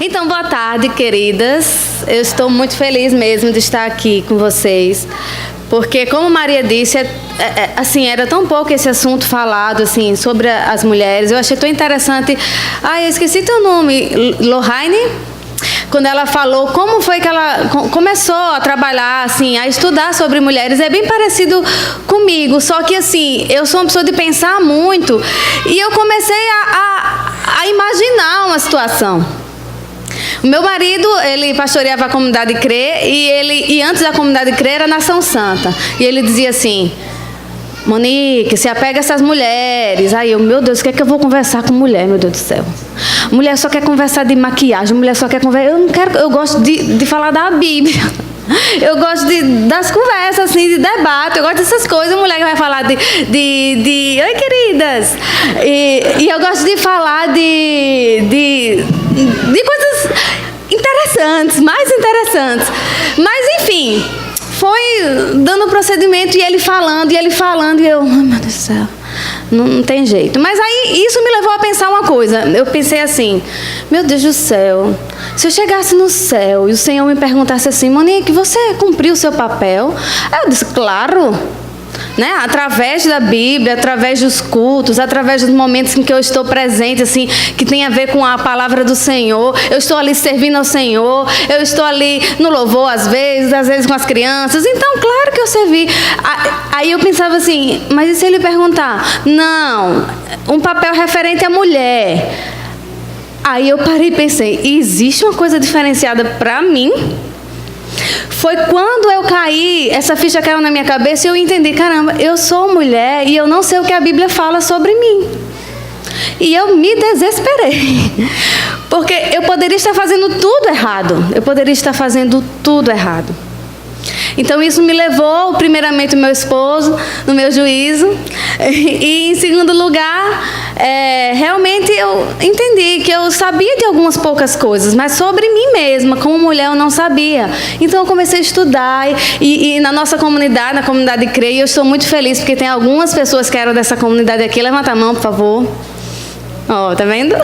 Então, boa tarde, queridas. Eu estou muito feliz mesmo de estar aqui com vocês, porque, como Maria disse, assim, era tão pouco esse assunto falado assim sobre as mulheres. Eu achei tão interessante. Eu esqueci teu nome, Lohane? Quando ela falou como foi que ela começou a trabalhar, assim, a estudar sobre mulheres, é bem parecido comigo, só que assim, eu sou uma pessoa de pensar muito e eu comecei a imaginar uma situação. O meu marido, ele pastoreava a comunidade CRE e antes da comunidade CRE era Nação Santa. E ele dizia assim: Monique, se apega a essas mulheres. Aí eu, meu Deus, o que é que eu vou conversar com mulher, meu Deus do céu? Mulher só quer conversar de maquiagem, mulher só quer conversar. Eu não quero, eu gosto de falar da Bíblia. Eu gosto das conversas, assim, de debate. Eu gosto dessas coisas. Mulher que vai falar de oi, queridas. E eu gosto de falar de coisas interessantes, mais interessantes. Mas, enfim, foi dando procedimento e ele falando, e eu, oh, meu Deus do céu, não tem jeito. Mas aí isso me levou a pensar uma coisa. Eu pensei assim, meu Deus do céu, se eu chegasse no céu e o Senhor me perguntasse assim: Monique, você cumpriu o seu papel? Aí eu disse, claro. Né? Através da Bíblia, através dos cultos, através dos momentos em que eu estou presente, assim, que tem a ver com a palavra do Senhor, eu estou ali servindo ao Senhor, eu estou ali no louvor às vezes com as crianças, então claro que eu servi. Aí eu pensava assim, mas e se ele perguntar? Não, um papel referente à mulher. Aí eu parei e pensei, existe uma coisa diferenciada para mim? Foi quando eu caí, essa ficha caiu na minha cabeça e eu entendi, caramba, eu sou mulher e eu não sei o que a Bíblia fala sobre mim. E eu me desesperei, porque eu poderia estar fazendo tudo errado. Então isso me levou, primeiramente, o meu esposo, no meu juízo, e em segundo lugar, realmente eu entendi que eu sabia de algumas poucas coisas, mas sobre mim mesma, como mulher, eu não sabia. Então eu comecei a estudar, e na nossa comunidade, na comunidade CRE, eu estou muito feliz, porque tem algumas pessoas que eram dessa comunidade aqui. Levanta a mão, por favor. Tá vendo?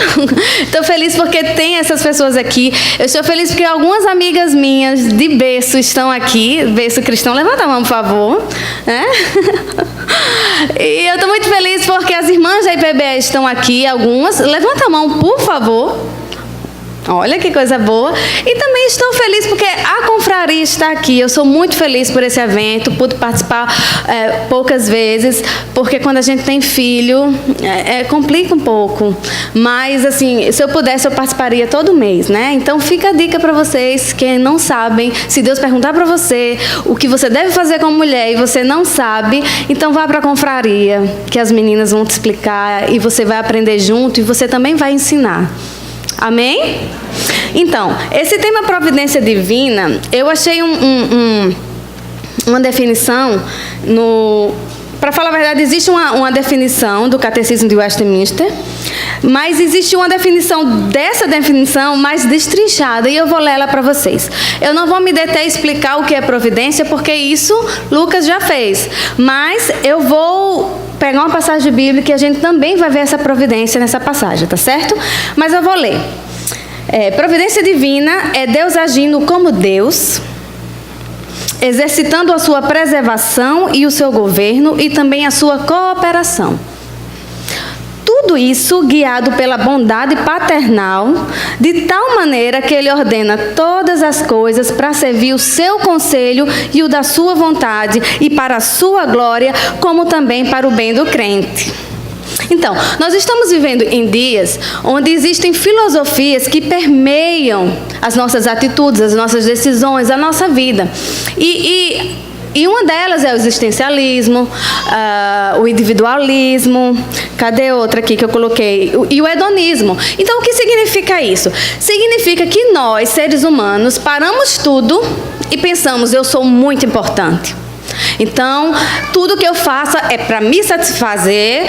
Estou feliz porque tem essas pessoas aqui. Eu estou feliz porque algumas amigas minhas de berço estão aqui. Berço cristão, levanta a mão, por favor. E eu estou muito feliz porque as irmãs da IPBE estão aqui, algumas. Levanta a mão, por favor. Olha que coisa boa. E também estou feliz porque a confraria está aqui. Eu sou muito feliz por esse evento. Pude participar poucas vezes, porque quando a gente tem filho, complica um pouco. Mas, assim, se eu pudesse, eu participaria todo mês, né? Então, fica a dica para vocês que não sabem. Se Deus perguntar para você o que você deve fazer como mulher e você não sabe, então vá para a confraria, que as meninas vão te explicar e você vai aprender junto e você também vai ensinar. Amém? Então, esse tema providência divina, eu achei uma definição para falar a verdade, existe uma definição do Catecismo de Westminster, mas existe uma definição dessa definição mais destrinchada, e eu vou ler ela para vocês. Eu não vou me deter a explicar o que é providência, porque isso Lucas já fez, mas eu vou pegar uma passagem bíblica e a gente também vai ver essa providência nessa passagem, tá certo? Mas eu vou ler. Providência divina é Deus agindo como Deus, exercitando a sua preservação e o seu governo e também a sua cooperação. Tudo isso guiado pela bondade paternal, de tal maneira que Ele ordena todas as coisas para servir o seu conselho e o da sua vontade e para a sua glória, como também para o bem do crente. Então, nós estamos vivendo em dias onde existem filosofias que permeiam as nossas atitudes, as nossas decisões, a nossa vida. E uma delas é o existencialismo, o individualismo, cadê outra aqui que eu coloquei? E o hedonismo. Então, o que significa isso? Significa que nós, seres humanos, paramos tudo e pensamos, eu sou muito importante. Então, tudo que eu faço é para me satisfazer.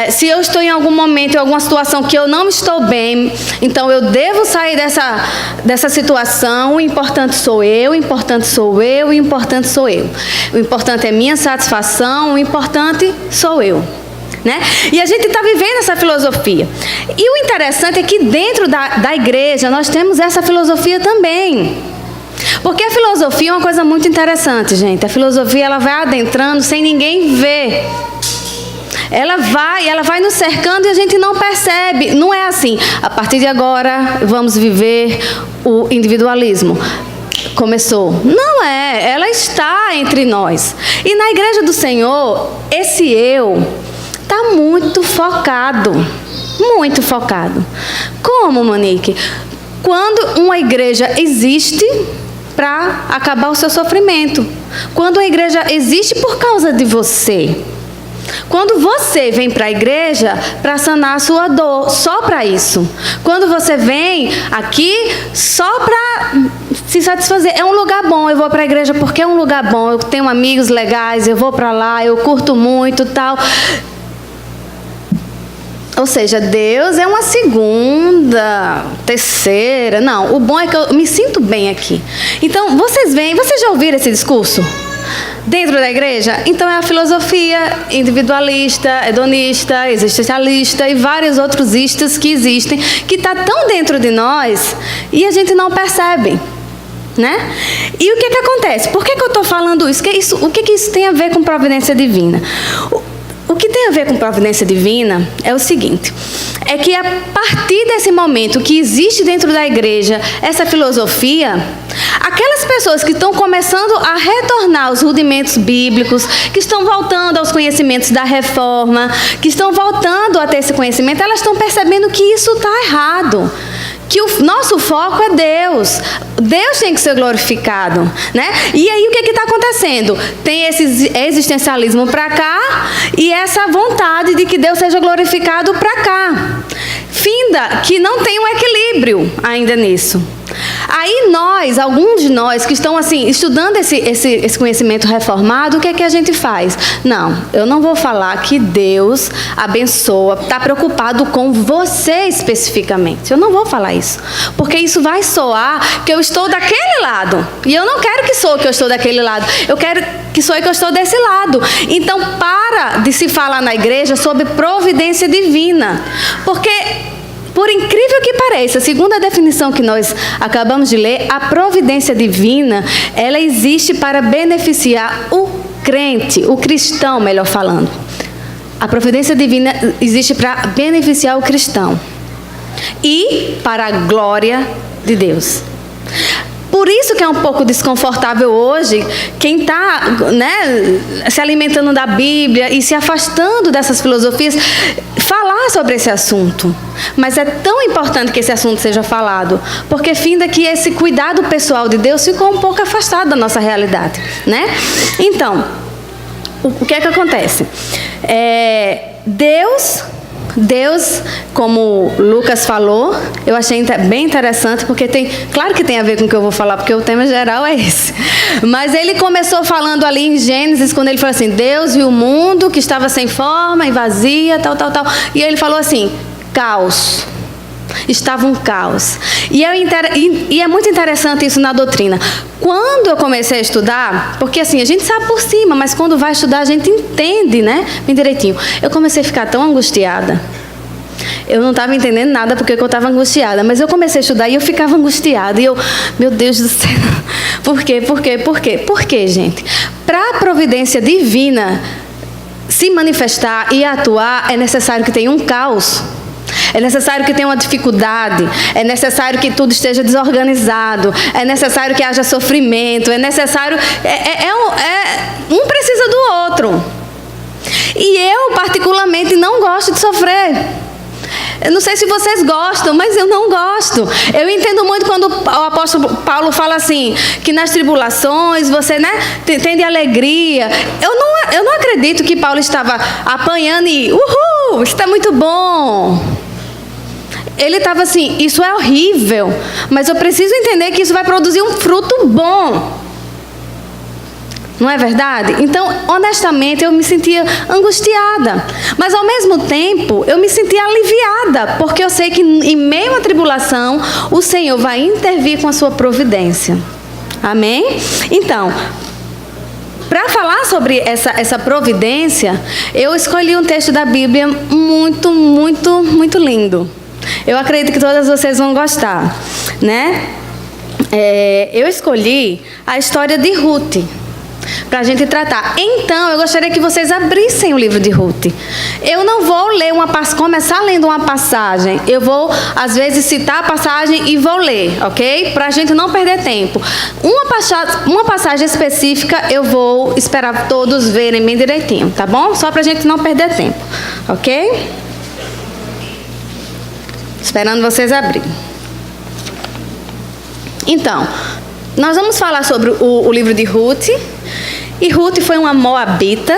Se eu estou em algum momento, em alguma situação que eu não estou bem, então eu devo sair dessa situação. O importante sou eu, o importante sou eu, o importante sou eu. O importante é minha satisfação, o importante sou eu. né? E a gente está vivendo essa filosofia. E o interessante é que dentro da igreja nós temos essa filosofia também. Porque a filosofia é uma coisa muito interessante, gente. A filosofia, ela vai adentrando sem ninguém ver. Ela vai nos cercando e a gente não percebe. Não é assim, a partir de agora vamos viver o individualismo. Começou. Não é, ela está entre nós. E na igreja do Senhor, esse eu está muito focado. Muito focado. Como, Monique? Quando uma igreja existe para acabar o seu sofrimento. Quando a igreja existe por causa de você. Quando você vem para a igreja para sanar a sua dor, só para isso. Quando você vem aqui só para se satisfazer, é um lugar bom, eu vou para a igreja porque é um lugar bom, eu tenho amigos legais, eu vou para lá, eu curto muito, tal. Ou seja, Deus é uma segunda, terceira. Não, o bom é que eu me sinto bem aqui. Então, vocês já ouviram esse discurso? Dentro da igreja? Então é a filosofia individualista, hedonista, existencialista e vários outros istas que existem, que está tão dentro de nós e a gente não percebe, né? E o que acontece? Por que eu estou falando isso? O que isso tem a ver com providência divina? O que tem a ver com providência divina é o seguinte, é que a partir desse momento que existe dentro da igreja essa filosofia, aquelas pessoas que estão começando a retornar aos rudimentos bíblicos, que estão voltando aos conhecimentos da reforma, que estão voltando a ter esse conhecimento, elas estão percebendo que isso está errado. Que o nosso foco é Deus. Deus tem que ser glorificado, né? E aí o que está acontecendo? Tem esse existencialismo para cá e essa vontade de que Deus seja glorificado para cá. Finda que não tem um equilíbrio ainda nisso. Aí alguns de nós que estão assim, estudando esse conhecimento reformado, o que é que a gente faz? Não, eu não vou falar que Deus abençoa, está preocupado com você especificamente. Eu não vou falar isso, porque isso vai soar que eu estou daquele lado. E eu não quero que soe que eu estou daquele lado, eu quero que soe que eu estou desse lado. Então, para de se falar na igreja sobre providência divina, porque por incrível que pareça, segundo a definição que nós acabamos de ler, a providência divina, ela existe para beneficiar o crente, o cristão, melhor falando. A providência divina existe para beneficiar o cristão e para a glória de Deus. Por isso que é um pouco desconfortável hoje quem está, né, se alimentando da Bíblia e se afastando dessas filosofias, falar sobre esse assunto. Mas é tão importante que esse assunto seja falado, porque finda que esse cuidado pessoal de Deus ficou um pouco afastado da nossa realidade, né? Então, o que é que acontece? Deus, como Lucas falou, eu achei bem interessante, porque claro que tem a ver com o que eu vou falar, porque o tema geral é esse. Mas ele começou falando ali em Gênesis, quando ele falou assim, Deus viu o mundo que estava sem forma e vazia, tal. E ele falou assim, caos. Estava um caos. E é muito interessante isso na doutrina. Quando eu comecei a estudar, porque assim, a gente sabe por cima, mas quando vai estudar a gente entende, né? Bem direitinho. Eu comecei a ficar tão angustiada. Eu não estava entendendo nada porque eu estava angustiada, mas eu comecei a estudar e eu ficava angustiada. E eu, meu Deus do céu, por quê? Por quê, gente? Para a providência divina se manifestar e atuar, é necessário que tenha um caos. É necessário que tenha uma dificuldade, é necessário que tudo esteja desorganizado, é necessário que haja sofrimento, é necessário... um precisa do outro. E eu, particularmente, não gosto de sofrer. Eu não sei se vocês gostam, mas eu não gosto. Eu entendo muito quando o apóstolo Paulo fala assim, que nas tribulações você, né, tem de alegria. Eu não acredito que Paulo estava apanhando e, uhul, isso está muito bom. Ele estava assim, isso é horrível, mas eu preciso entender que isso vai produzir um fruto bom. Não é verdade? Então, honestamente, eu me sentia angustiada. Mas, ao mesmo tempo, eu me sentia aliviada, porque eu sei que, em meio à tribulação, o Senhor vai intervir com a sua providência. Amém? Então, para falar sobre essa providência, eu escolhi um texto da Bíblia muito, muito, muito lindo. Eu acredito que todas vocês vão gostar, né? Eu escolhi a história de Ruth para a gente tratar. Então, eu gostaria que vocês abrissem o livro de Ruth. Eu não vou ler começar lendo uma passagem. Eu vou, às vezes, citar a passagem e vou ler, ok? Para a gente não perder tempo. Uma passagem específica, eu vou esperar todos verem bem direitinho, tá bom? Só para a gente não perder tempo, ok? Esperando vocês abrirem. Então, nós vamos falar sobre o livro de Ruth. E Ruth foi uma moabita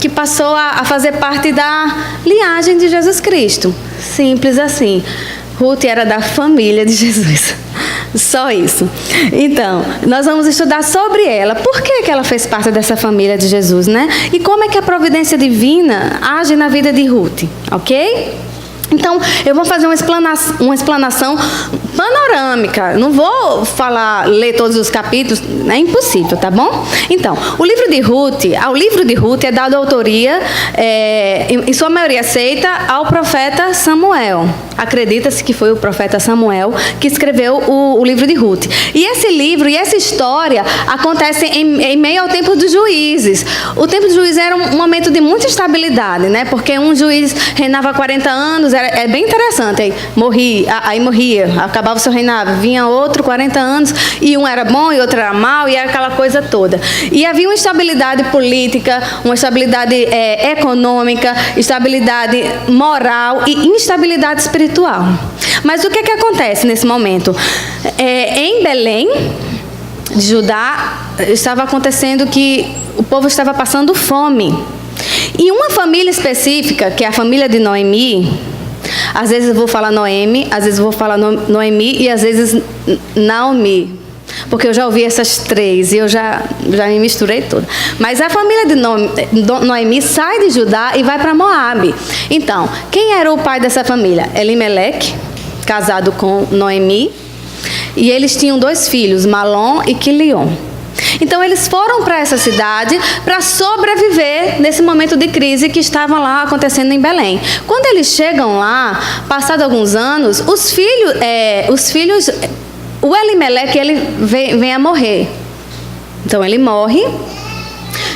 que passou a fazer parte da linhagem de Jesus Cristo. Simples assim. Ruth era da família de Jesus. Só isso. Então, nós vamos estudar sobre ela. Por que ela fez parte dessa família de Jesus, né? E como é que a providência divina age na vida de Ruth, ok? Então, eu vou fazer uma explanação panorâmica. Não vou ler todos os capítulos, é impossível, tá bom? Então, ao livro de Ruth é dado autoria, em sua maioria aceita, ao profeta Samuel. Acredita-se que foi o profeta Samuel que escreveu o livro de Ruth. E esse livro e essa história acontecem em meio ao tempo dos juízes. O tempo dos juízes era um momento de muita estabilidade, né? Porque um juiz reinava 40 anos, é bem interessante. Aí morria, acabava o seu reinado, vinha outro 40 anos, e um era bom e outro era mau, e era aquela coisa toda. E havia uma estabilidade política, uma estabilidade econômica, estabilidade moral e instabilidade espiritual. Mas o que acontece nesse momento? Em Belém, de Judá, estava acontecendo que o povo estava passando fome. E uma família específica, que é a família de Noemi, às vezes eu vou falar Noemi, às vezes eu vou falar Noemi e às vezes Naomi, porque eu já ouvi essas três e eu já me misturei toda. Mas a família de Noemi sai de Judá e vai para Moabe. Então, quem era o pai dessa família? Elimeleque, casado com Noemi, e eles tinham 2 filhos, Malom e Quilion. Então, eles foram para essa cidade para sobreviver nesse momento de crise que estava lá acontecendo em Belém. Quando eles chegam lá, passados alguns anos, os filhos, o Elimeleque, ele vem a morrer. Então, ele morre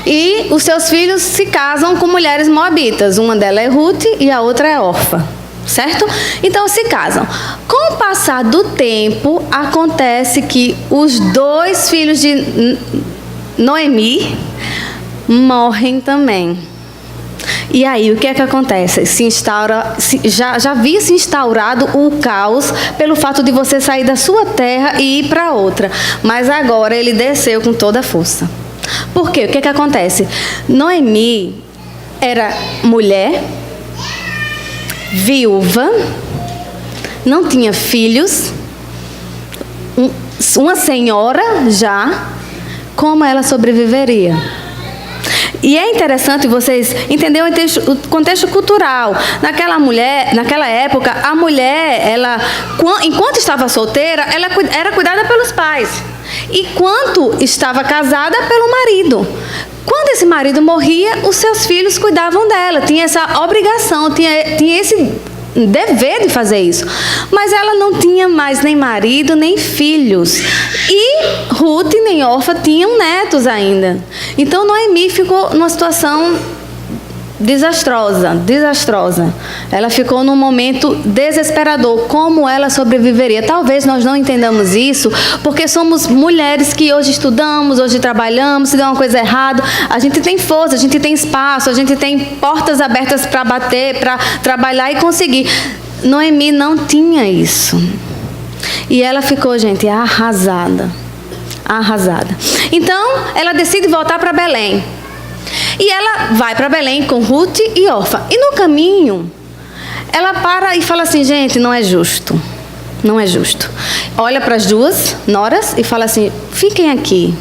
e os seus filhos se casam com mulheres moabitas. Uma delas é Ruth e a outra é Orfa. Certo? Então se casam. Com o passar do tempo, acontece que os 2 filhos de Noemi morrem também. E aí, o que é que acontece? Já havia se instaurado o caos pelo fato de você sair da sua terra e ir para outra. Mas agora ele desceu com toda a força. Por quê? O que é que acontece? Noemi era mulher, viúva, não tinha filhos, uma senhora já, como ela sobreviveria? E é interessante vocês entenderem o contexto cultural. Naquela época, a mulher, enquanto estava solteira, ela era cuidada pelos pais. E quando estava casada, pelo marido. Quando esse marido morria, os seus filhos cuidavam dela. Tinha essa obrigação, tinha esse dever de fazer isso. Mas ela não tinha mais nem marido, nem filhos. E Ruth nem Orfa tinham netos ainda. Então Noemi ficou numa situação desastrosa. Ela ficou num momento desesperador. Como ela sobreviveria? Talvez nós não entendamos isso, porque somos mulheres que hoje estudamos, hoje trabalhamos. Se der uma coisa errada, a gente tem força, a gente tem espaço, a gente tem portas abertas para bater, para trabalhar e conseguir. Noemi não tinha isso. E ela ficou, gente, arrasada. Então, ela decide voltar para Belém. E ela vai para Belém com Ruth e Orfa. E no caminho, ela para e fala assim, gente, não é justo. Não é justo. Olha para as 2 noras e fala assim, fiquem aqui.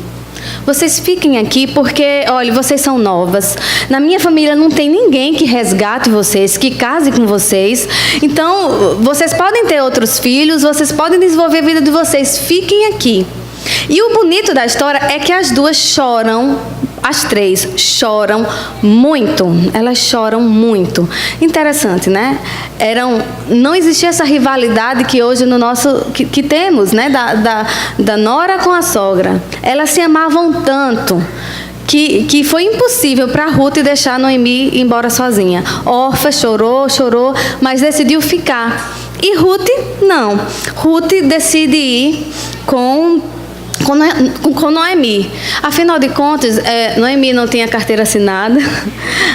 Vocês fiquem aqui porque, olha, vocês são novas. Na minha família não tem ninguém que resgate vocês, que case com vocês. Então, vocês podem ter outros filhos, vocês podem desenvolver a vida de vocês. Fiquem aqui. E o bonito da história é que as 2 choram as três choram muito. Elas choram muito. Interessante, né? Não existia essa rivalidade que hoje no nosso que temos, né? Da nora com a sogra. Elas se amavam tanto que foi impossível para Ruth deixar Noemi ir embora sozinha. Orfa chorou, mas decidiu ficar. E Ruth não. Ruth decide ir com Noemi. Afinal de contas, Noemi não tinha carteira assinada,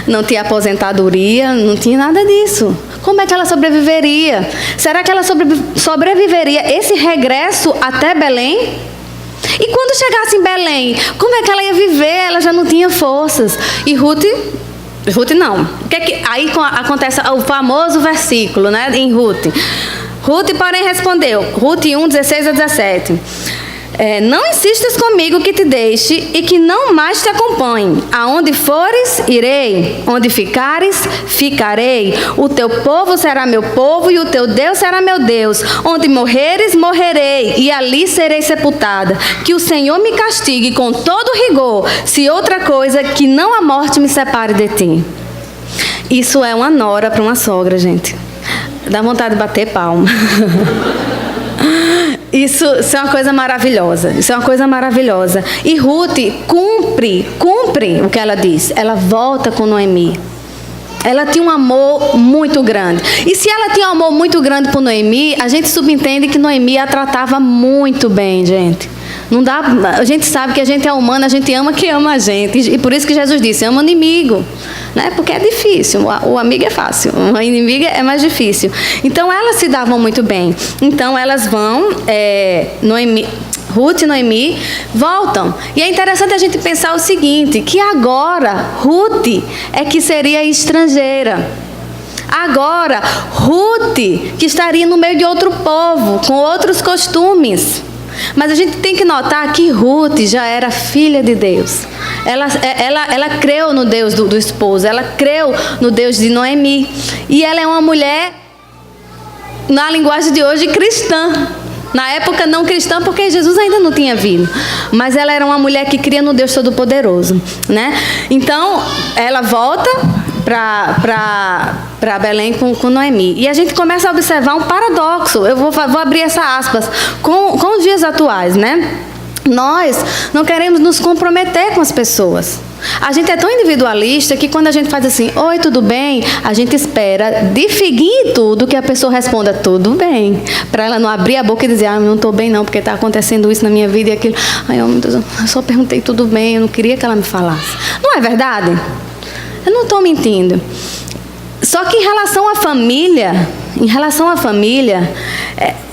não tinha aposentadoria, não tinha nada disso. Como é que ela sobreviveria? Será que ela sobreviveria esse regresso até Belém? E quando chegasse em Belém, como é que ela ia viver? Ela já não tinha forças. E Ruth não. Aí acontece o famoso versículo, né, em Ruth. Ruth, porém, respondeu, Ruth 1, 16 a 17. Não insistas comigo que te deixe e que não mais te acompanhe. Aonde fores, irei. Onde ficares, ficarei. O teu povo será meu povo e o teu Deus será meu Deus. Onde morreres, morrerei e ali serei sepultada. Que o Senhor me castigue com todo rigor, se outra coisa que não a morte me separe de ti. Isso é uma nora para uma sogra, gente. Dá vontade de bater palma. Isso é uma coisa maravilhosa. Isso é uma coisa maravilhosa. E Ruth cumpre o que ela diz. Ela volta com Noemi. Ela tinha um amor muito grande. E se ela tinha um amor muito grande por Noemi, a gente subentende que Noemi a tratava muito bem, gente. Não dá, a gente sabe que a gente é humano, a gente ama quem ama a gente. E por isso que Jesus disse, ama o inimigo. Né? Porque é difícil, o amigo é fácil, o inimigo é mais difícil. Então elas se davam muito bem. Então elas vão, Ruth e Noemi voltam. E é interessante a gente pensar o seguinte, que agora Ruth é que seria estrangeira. Agora Ruth que estaria no meio de outro povo, com outros costumes. Mas a gente tem que notar que Ruth já era filha de Deus. Ela creu no Deus do esposo, ela creu no Deus de Noemi. E ela é uma mulher, na linguagem de hoje, cristã. Na época não cristã, porque Jesus ainda não tinha vindo. Mas ela era uma mulher que cria no Deus Todo-Poderoso, né? Então, ela volta para Belém com Noemi. E a gente começa a observar um paradoxo. Eu vou abrir essa aspas. Com os dias atuais, né? Nós não queremos nos comprometer com as pessoas. A gente é tão individualista que quando a gente faz assim, oi, tudo bem? A gente espera de figuinha e tudo que a pessoa responda, tudo bem. Para ela não abrir a boca e dizer, não estou bem não, porque está acontecendo isso na minha vida e aquilo. Ai, meu Deus, eu só perguntei tudo bem, eu não queria que ela me falasse. Não é verdade? Eu não estou mentindo. Só que em relação à família,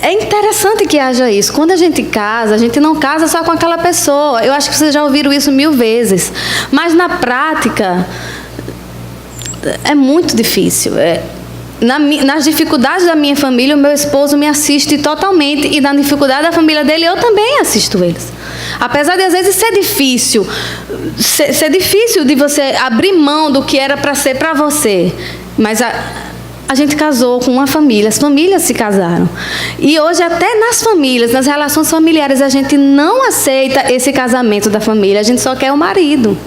é interessante que haja isso. Quando a gente casa, a gente não casa só com aquela pessoa. Eu acho que vocês já ouviram isso 1000 vezes. Mas na prática, é muito difícil. Nas dificuldades da minha família, o meu esposo me assiste totalmente. E na dificuldade da família dele, eu também assisto eles. Apesar de às vezes ser difícil de você abrir mão do que era para ser para você. Mas a gente casou com uma família, as famílias se casaram. E hoje até nas famílias, nas relações familiares, a gente não aceita esse casamento da família, a gente só quer o marido.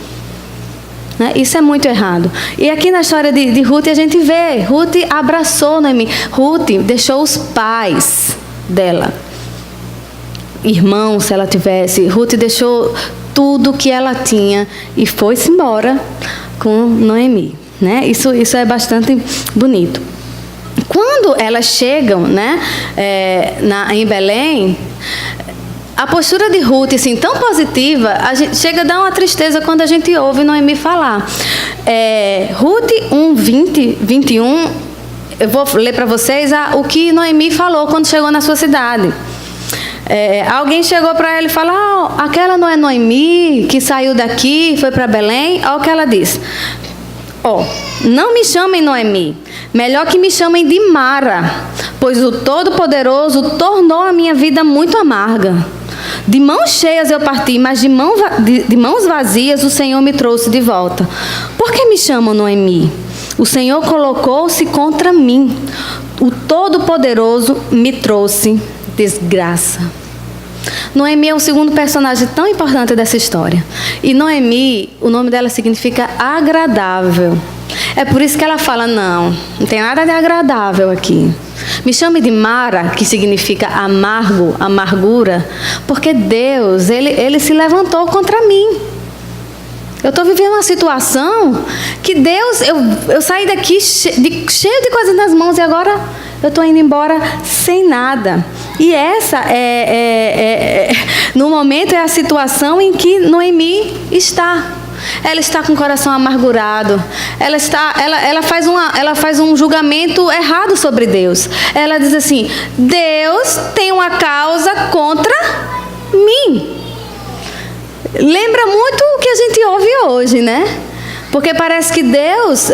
Né? Isso é muito errado. E aqui na história de Ruth a gente vê, Ruth abraçou Noemi. Ruth deixou os pais dela, irmãos se ela tivesse. Ruth deixou tudo que ela tinha e foi-se embora com Noemi. Né? Isso é bastante bonito. Quando elas chegam, né, em Belém, a postura de Ruth, assim, tão positiva, a gente chega a dar uma tristeza quando a gente ouve Noemi falar. Ruth 1, 20, 21, eu vou ler para vocês o que Noemi falou quando chegou na sua cidade. Alguém chegou para ela e falou, aquela não é Noemi que saiu daqui e foi para Belém? Olha o que ela diz. Não me chamem Noemi, melhor que me chamem de Mara, pois o Todo-Poderoso tornou a minha vida muito amarga. De mãos cheias eu parti, mas de mãos vazias o Senhor me trouxe de volta. Por que me chamam Noemi? O Senhor colocou-se contra mim. O Todo-Poderoso me trouxe desgraça. Noemi é o segundo personagem tão importante dessa história. E Noemi, o nome dela significa agradável. É por isso que ela fala, não tem nada de agradável aqui. Me chame de Mara, que significa amargo, amargura, porque Deus, ele se levantou contra mim. Eu estou vivendo uma situação que Deus, eu saí daqui cheio de coisas nas mãos e agora eu estou indo embora sem nada. E essa no momento, é a situação em que Noemi está. Ela está com o coração amargurado. Ela faz um julgamento errado sobre Deus. Ela diz assim: Deus tem uma causa contra mim. Lembra muito o que a gente ouve hoje, né? Porque parece que Deus,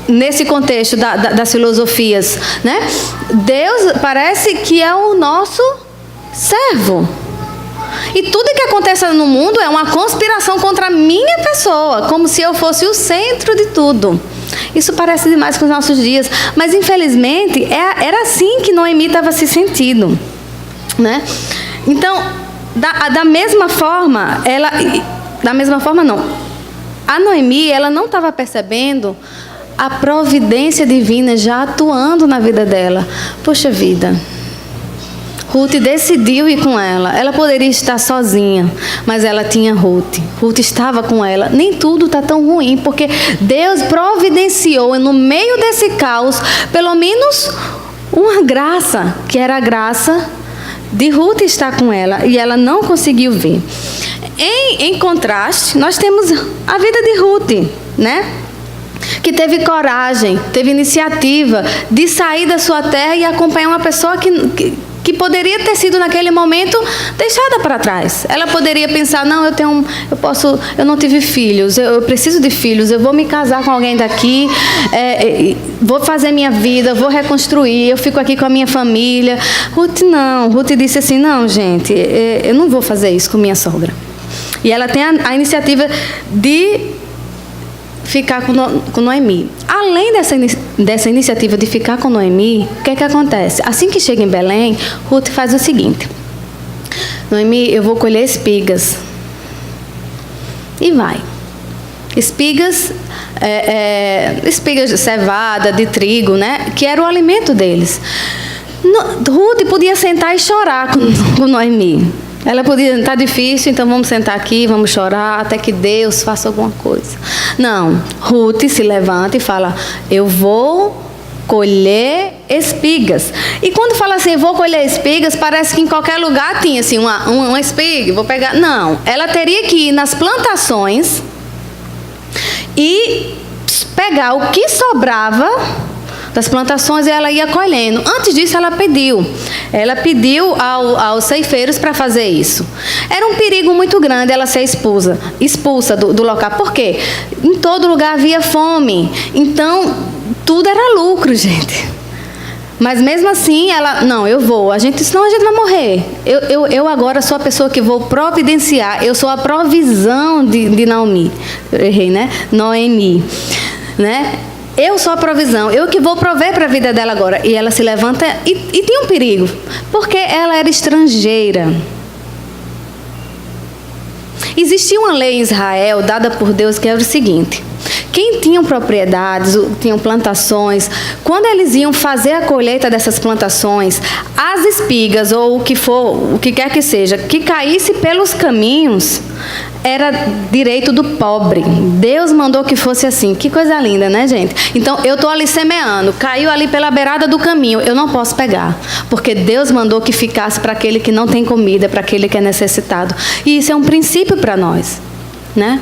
nesse contexto das filosofias, né? Deus parece que é o nosso servo. E tudo que acontece no mundo é uma conspiração contra a minha pessoa, como se eu fosse o centro de tudo. Isso parece demais com os nossos dias, mas infelizmente era assim que Noemi estava se sentindo, né? Então, da mesma forma não. A Noemi, ela não estava percebendo a providência divina já atuando na vida dela. Poxa vida, Ruth decidiu ir com ela. Ela poderia estar sozinha, mas ela tinha Ruth. Ruth estava com ela. Nem tudo está tão ruim, porque Deus providenciou no meio desse caos, pelo menos uma graça, que era a graça de Ruth estar com ela, e ela não conseguiu ver. Em contraste, nós temos a vida de Ruth, né? Que teve coragem, teve iniciativa de sair da sua terra e acompanhar uma pessoa que poderia ter sido naquele momento deixada para trás. Ela poderia pensar: não, eu não tive filhos, eu preciso de filhos, eu vou me casar com alguém daqui, vou fazer minha vida, vou reconstruir, eu fico aqui com a minha família. Ruth não, Ruth disse assim: não, gente, eu não vou fazer isso com minha sogra. E ela tem a iniciativa de ficar com Noemi. Além dessa iniciativa de ficar com Noemi, o que é que acontece? Assim que chega em Belém, Ruth faz o seguinte: Noemi, eu vou colher espigas. E vai. Espigas de cevada, de trigo, né? Que era o alimento deles. Ruth podia sentar e chorar com Noemi. Ela podia: está difícil, então vamos sentar aqui, vamos chorar até que Deus faça alguma coisa. Não, Ruth se levanta e fala: eu vou colher espigas. E quando fala assim, vou colher espigas, parece que em qualquer lugar tinha assim, uma espiga, vou pegar. Não, ela teria que ir nas plantações e pegar o que sobrava das plantações e ela ia colhendo. Antes disso, ela pediu aos ceifeiros para fazer isso. Era um perigo muito grande ela ser expulsa do local. Por quê? Em todo lugar havia fome. Então, tudo era lucro, gente. Mas mesmo assim, ela: não, eu vou. Senão a gente vai morrer. Eu agora sou a pessoa que vou providenciar. Eu sou a provisão de Naomi. Eu errei, né? Noemi. Né? Eu sou a provisão, eu que vou prover para a vida dela agora. E ela se levanta e tem um perigo, porque ela era estrangeira. Existia uma lei em Israel, dada por Deus, que era o seguinte: quem tinham propriedades, tinham plantações, quando eles iam fazer a colheita dessas plantações, as espigas, ou o que for, o que quer que seja, que caísse pelos caminhos, era direito do pobre. Deus mandou que fosse assim. Que coisa linda, né, gente? Então, eu estou ali semeando, caiu ali pela beirada do caminho, eu não posso pegar, porque Deus mandou que ficasse para aquele que não tem comida, para aquele que é necessitado. E isso é um princípio para nós, né?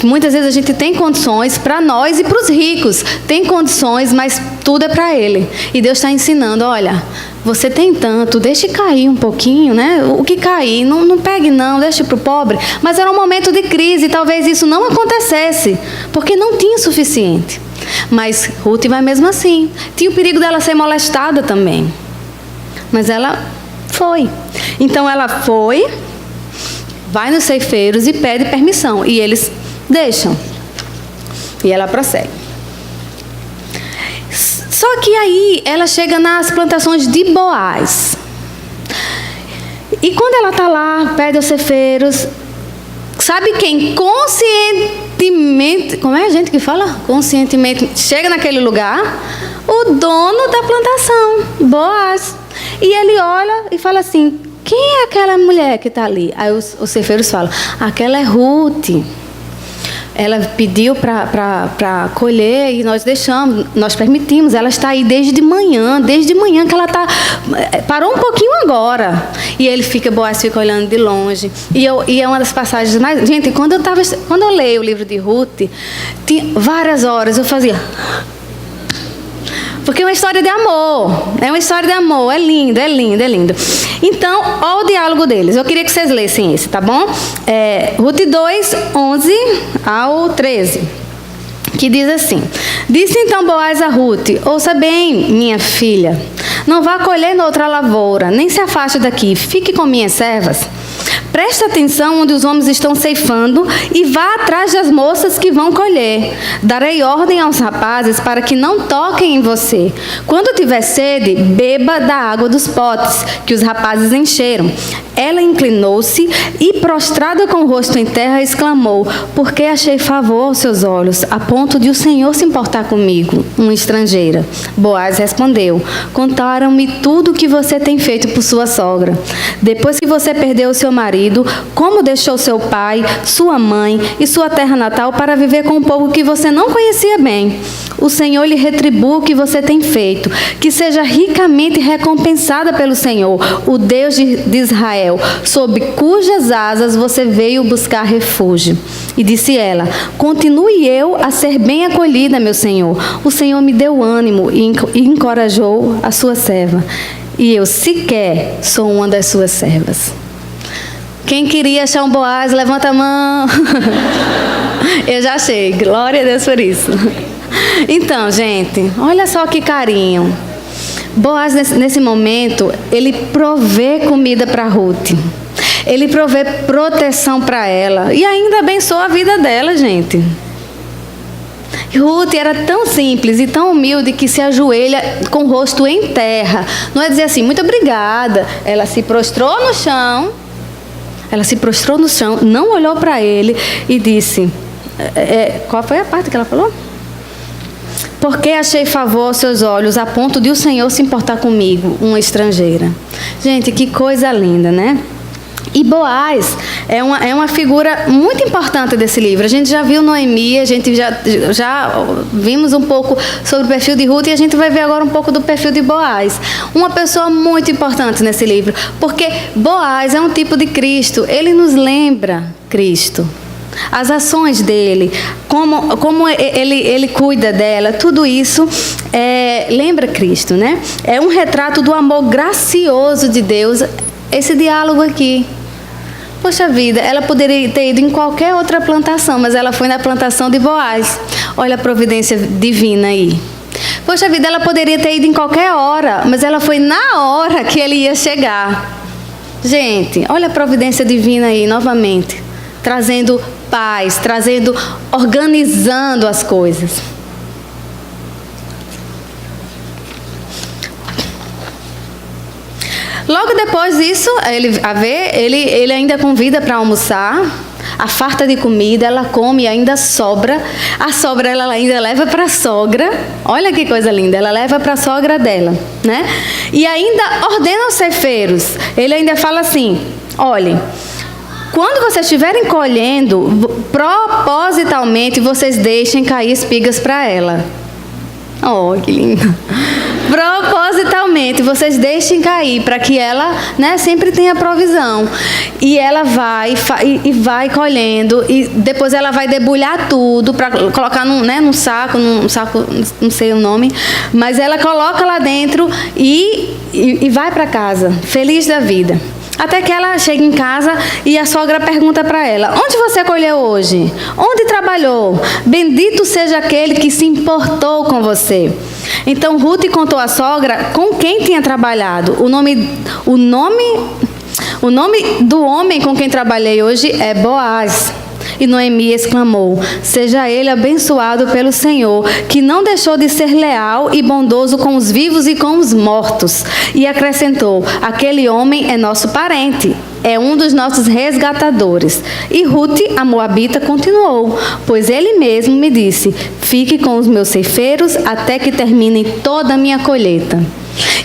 Muitas vezes a gente tem condições para nós e para os ricos. Tem condições, mas tudo é para ele. E Deus está ensinando: olha, você tem tanto, deixe cair um pouquinho, né? O que cair, não pegue não, deixe para o pobre. Mas era um momento de crise, talvez isso não acontecesse, porque não tinha suficiente. Mas Ruth vai mesmo assim. Tinha o perigo dela ser molestada também. Mas ela foi. Então ela foi, vai nos ceifeiros e pede permissão. E eles deixam. E ela prossegue. Só que aí ela chega nas plantações de Boaz. E quando ela está lá, perto dos cefeiros, sabe quem conscientemente, como é a gente que fala? Conscientemente chega naquele lugar? O dono da plantação, Boaz. E ele olha e fala assim: quem é aquela mulher que está ali? Aí os cefeiros falam: aquela é Ruth. Ela pediu para colher e nós deixamos, nós permitimos. Ela está aí desde manhã que ela está. Parou um pouquinho agora. E ele fica, Boaz fica olhando de longe. E é uma das passagens mais. Gente, quando eu leio o livro de Ruth, tinha várias horas eu fazia. Porque é uma história de amor. É uma história de amor. É lindo, é lindo, é lindo. Então, olha o diálogo deles. Eu queria que vocês lessem esse, tá bom? Ruth 2, 11 ao 13. Que diz assim: disse então Boaz a Ruth: ouça bem, minha filha. Não vá colher noutra lavoura, nem se afaste daqui. Fique com minhas servas. Preste atenção onde os homens estão ceifando e vá atrás das moças que vão colher. Darei ordem aos rapazes para que não toquem em você. Quando tiver sede, beba da água dos potes que os rapazes encheram. Ela inclinou-se e, prostrada com o rosto em terra, exclamou: porque achei favor aos seus olhos, a ponto de o Senhor se importar comigo, uma estrangeira. Boaz respondeu: contaram-me tudo o que você tem feito por sua sogra. Depois que você perdeu o seu marido, como deixou seu pai, sua mãe e sua terra natal para viver com um povo que você não conhecia bem. O Senhor lhe retribua o que você tem feito, que seja ricamente recompensada pelo Senhor, o Deus de Israel, sob cujas asas você veio buscar refúgio. E disse ela: continue eu a ser bem acolhida, meu Senhor. O Senhor me deu ânimo e encorajou a sua serva. E eu sequer sou uma das suas servas. Quem queria achar um Boaz, levanta a mão. Eu já achei, glória a Deus por isso. Então, gente, olha só que carinho. Boaz, nesse momento, ele provê comida para Ruth. Ele provê proteção para ela. E ainda abençoa a vida dela, gente. Ruth era tão simples e tão humilde que se ajoelha com o rosto em terra. Não é dizer assim, muito obrigada. Ela se prostrou no chão. Não olhou para ele e disse... qual foi a parte que ela falou? Porque achei favor aos seus olhos, a ponto de o Senhor se importar comigo, uma estrangeira. Gente, que coisa linda, né? E Boaz é uma figura muito importante desse livro. A gente já viu Noemi, a gente já vimos um pouco sobre o perfil de Ruth e a gente vai ver agora um pouco do perfil de Boaz. Uma pessoa muito importante nesse livro, porque Boaz é um tipo de Cristo. Ele nos lembra Cristo. As ações dele, como ele cuida dela, tudo isso lembra Cristo, né? É um retrato do amor gracioso de Deus, esse diálogo aqui. Poxa vida, ela poderia ter ido em qualquer outra plantação, mas ela foi na plantação de Boaz. Olha a providência divina aí. Poxa vida, ela poderia ter ido em qualquer hora, mas ela foi na hora que ele ia chegar. Gente, olha a providência divina aí, novamente. Trazendo paz, organizando as coisas. Logo depois disso, ele ainda convida para almoçar, a farta de comida, ela come e ainda sobra. A sobra ela ainda leva para a sogra. Olha que coisa linda, ela leva para a sogra dela, né? E ainda ordena aos ceifeiros. Ele ainda fala assim: olhem, quando vocês estiverem colhendo, propositalmente vocês deixem cair espigas para ela. Oh, que lindo. Propositalmente vocês deixem cair para que ela, né, sempre tenha provisão. E ela vai colhendo e depois ela vai debulhar tudo para colocar num saco, não sei o nome, mas ela coloca lá dentro e vai para casa, feliz da vida. Até que ela chega em casa e a sogra pergunta para ela: onde você colheu hoje? Onde trabalhou? Bendito seja aquele que se importou com você. Então Ruth contou à sogra com quem tinha trabalhado. O nome do homem com quem trabalhei hoje é Boaz. E Noemi exclamou: seja ele abençoado pelo Senhor, que não deixou de ser leal e bondoso com os vivos e com os mortos. E acrescentou: aquele homem é nosso parente, é um dos nossos resgatadores. E Ruth, a moabita, continuou: pois ele mesmo me disse: fique com os meus ceifeiros até que termine toda a minha colheita.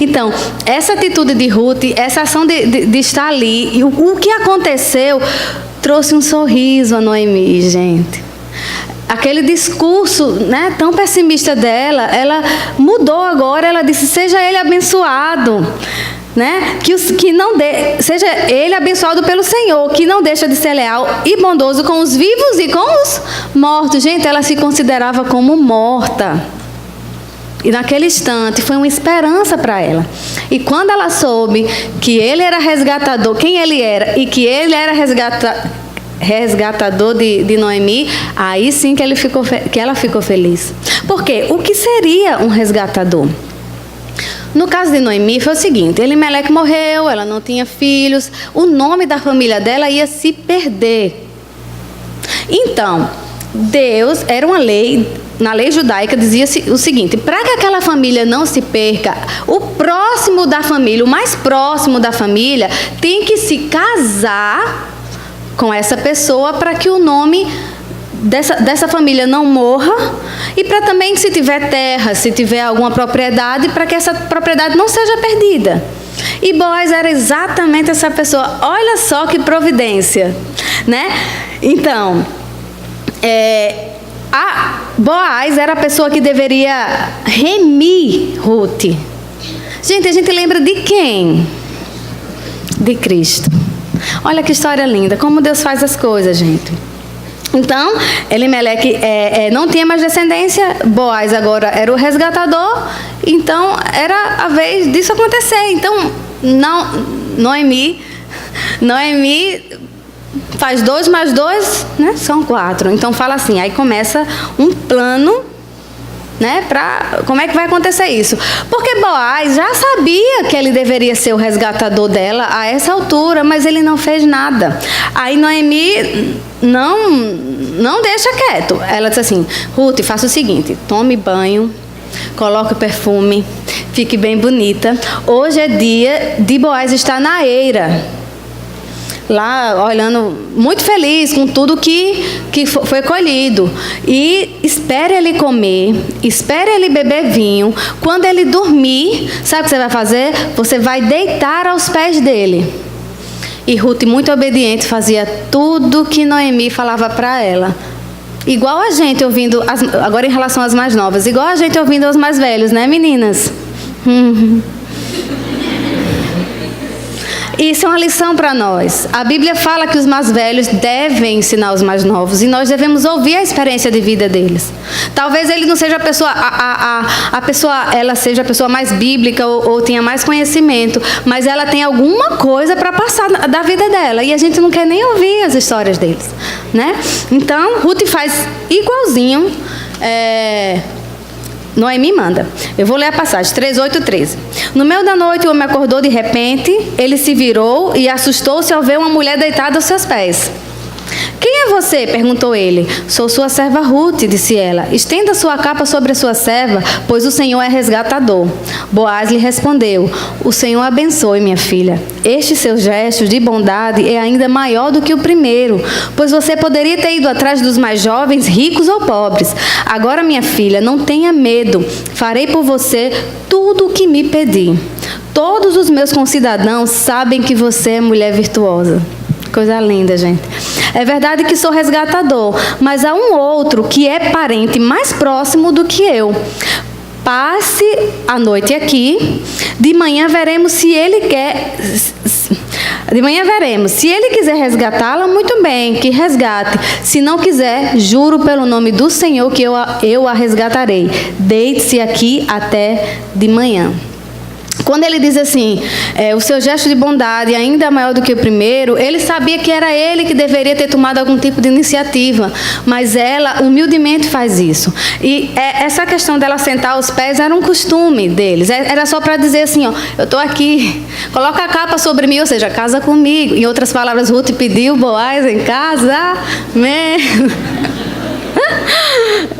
Então, essa atitude de Ruth, essa ação de estar ali, e o que aconteceu trouxe um sorriso a Noemi, gente. Aquele discurso, né, tão pessimista dela, ela mudou agora, ela disse: seja ele abençoado. Né? Seja ele abençoado pelo Senhor, que não deixa de ser leal e bondoso com os vivos e com os mortos. Gente, ela se considerava como morta. E naquele instante foi uma esperança para ela. E quando ela soube que ele era resgatador, quem ele era, e que ele era resgatador de Noemi, aí sim que ela ficou feliz. Por quê? O que seria um resgatador? No caso de Noemi foi o seguinte: Elimeleque morreu, ela não tinha filhos, o nome da família dela ia se perder. Então, Deus, era uma lei, na lei judaica dizia o seguinte: para que aquela família não se perca, o próximo da família, o mais próximo da família, tem que se casar com essa pessoa para que o nome dessa família não morra, e para também, se tiver terra, se tiver alguma propriedade, para que essa propriedade não seja perdida. E Boaz era exatamente essa pessoa. Olha só que providência, né? Então, Boaz era a pessoa que deveria remir Ruth. Gente, a gente lembra de quem? De Cristo. Olha que história linda, como Deus faz as coisas, gente. Então, Elimeleque não tinha mais descendência, Boaz agora era o resgatador, então era a vez disso acontecer. Então, Noemi faz 2 mais 2, né? São 4. Então fala assim, aí começa um plano, né, para como é que vai acontecer isso. Porque Boaz já sabia que ele deveria ser o resgatador dela a essa altura, mas ele não fez nada. Aí Noemi não deixa quieto. Ela disse assim: Ruth, faça o seguinte, tome banho, coloque o perfume, fique bem bonita. Hoje é dia de Boaz estar na eira, lá olhando, muito feliz com tudo que foi colhido. E espere ele comer, espere ele beber vinho. Quando ele dormir, sabe o que você vai fazer? Você vai deitar aos pés dele. E Ruth, muito obediente, fazia tudo que Noemi falava para ela. Igual a gente ouvindo, agora em relação às mais novas, igual a gente ouvindo aos mais velhos, né, meninas? Isso é uma lição para nós. A Bíblia fala que os mais velhos devem ensinar os mais novos, e nós devemos ouvir a experiência de vida deles. Talvez ele não seja a pessoa, ela seja a pessoa mais bíblica ou tenha mais conhecimento, mas ela tem alguma coisa para passar da vida dela, e a gente não quer nem ouvir as histórias deles, né? Então, Ruth faz igualzinho. Noemi manda. Eu vou ler a passagem, 3:8-13. No meio da noite, o homem acordou de repente, ele se virou e assustou-se ao ver uma mulher deitada aos seus pés. Quem é você? Perguntou ele. Sou sua serva Ruth, disse ela. Estenda sua capa sobre a sua serva, pois o Senhor é resgatador. Boaz lhe respondeu: o Senhor abençoe, minha filha. Este seu gesto de bondade é ainda maior do que o primeiro, pois você poderia ter ido atrás dos mais jovens, ricos ou pobres. Agora, minha filha, não tenha medo. Farei por você tudo o que me pedir. Todos os meus concidadãos sabem que você é mulher virtuosa. Coisa linda, gente. É verdade que sou resgatador, mas há um outro que é parente mais próximo do que eu. Passe a noite aqui. De manhã veremos se ele quer. De manhã veremos. Se ele quiser resgatá-la, muito bem, que resgate. Se não quiser, juro pelo nome do Senhor que eu a resgatarei. Deite-se aqui até de manhã. Quando ele diz assim, o seu gesto de bondade ainda é maior do que o primeiro, ele sabia que era ele que deveria ter tomado algum tipo de iniciativa, mas ela humildemente faz isso. E essa questão dela sentar aos pés era um costume deles, era só para dizer assim, ó, eu estou aqui, coloca a capa sobre mim, ou seja, casa comigo. Em outras palavras, Ruth pediu Boaz em casa mesmo.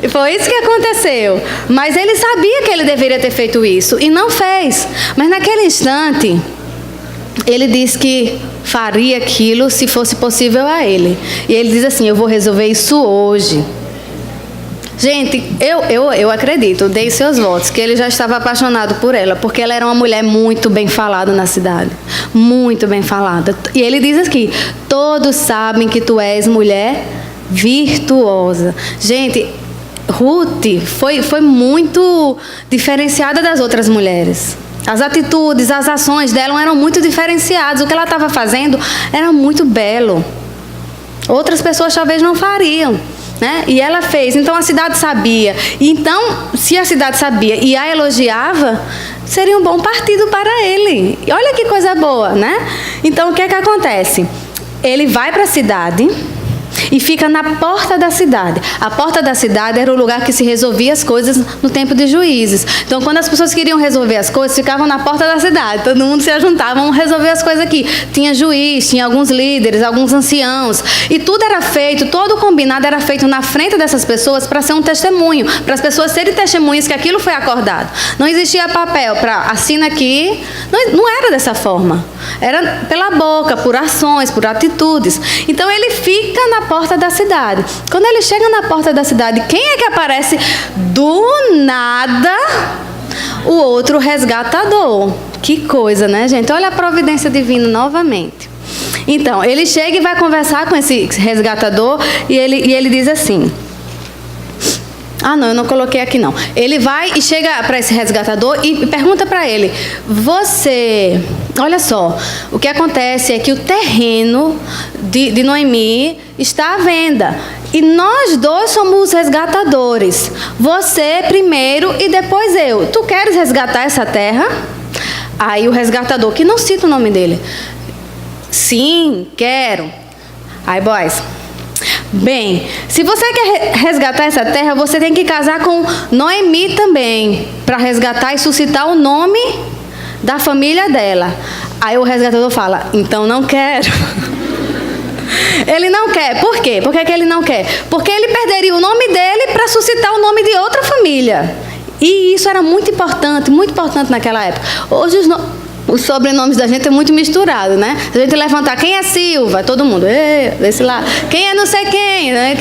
Foi isso que aconteceu. Mas ele sabia que ele deveria ter feito isso e não fez. Mas naquele instante, ele disse que faria aquilo se fosse possível a ele. E ele diz assim, eu vou resolver isso hoje. Gente, eu acredito, dei seus votos, que ele já estava apaixonado por ela, porque ela era uma mulher muito bem falada na cidade. Muito bem falada. E ele diz aqui, todos sabem que tu és mulher virtuosa. Gente, Ruth foi muito diferenciada das outras mulheres. As atitudes, as ações dela eram muito diferenciadas. O que ela estava fazendo era muito belo. Outras pessoas talvez não fariam, né? E ela fez. Então a cidade sabia. E então, se a cidade sabia e a elogiava, seria um bom partido para ele. E olha que coisa boa, né? Então o que é que acontece? Ele vai para a cidade e fica na porta da cidade. A porta da cidade era o lugar que se resolvia as coisas no tempo de Juízes. Então, quando as pessoas queriam resolver as coisas, ficavam na porta da cidade. Todo mundo se juntava, vamos resolver as coisas aqui. Tinha juiz, tinha alguns líderes, alguns anciãos. E tudo era feito, todo o combinado era feito na frente dessas pessoas para ser um testemunho, para as pessoas serem testemunhas que aquilo foi acordado. Não existia papel para assina aqui. Não era dessa forma. Era pela boca, por ações, por atitudes. Então, ele fica na porta da cidade. Quando ele chega na porta da cidade, quem é que aparece do nada? O outro resgatador. Que coisa, né, gente? Olha a providência divina novamente. Então, ele chega e vai conversar com esse resgatador e ele diz assim... Ah, não, eu não coloquei aqui não. Ele vai e chega para esse resgatador e pergunta para ele, você... Olha só, o que acontece é que o terreno de Noemi está à venda. E nós dois somos os resgatadores. Você primeiro e depois eu. Tu queres resgatar essa terra? Aí o resgatador, que não cita o nome dele. Sim, quero. Aí, boys... Bem, se você quer resgatar essa terra, você tem que casar com Noemi também, para resgatar e suscitar o nome da família dela. Aí o resgatador fala, então não quero. Ele não quer. Por quê? Por que ele não quer? Porque ele perderia o nome dele para suscitar o nome de outra família. E isso era muito importante naquela época. Hoje os sobrenomes da gente é muito misturado, né? Se a gente levantar, quem é Silva? Todo mundo, desse lá. Quem é não sei quem, né?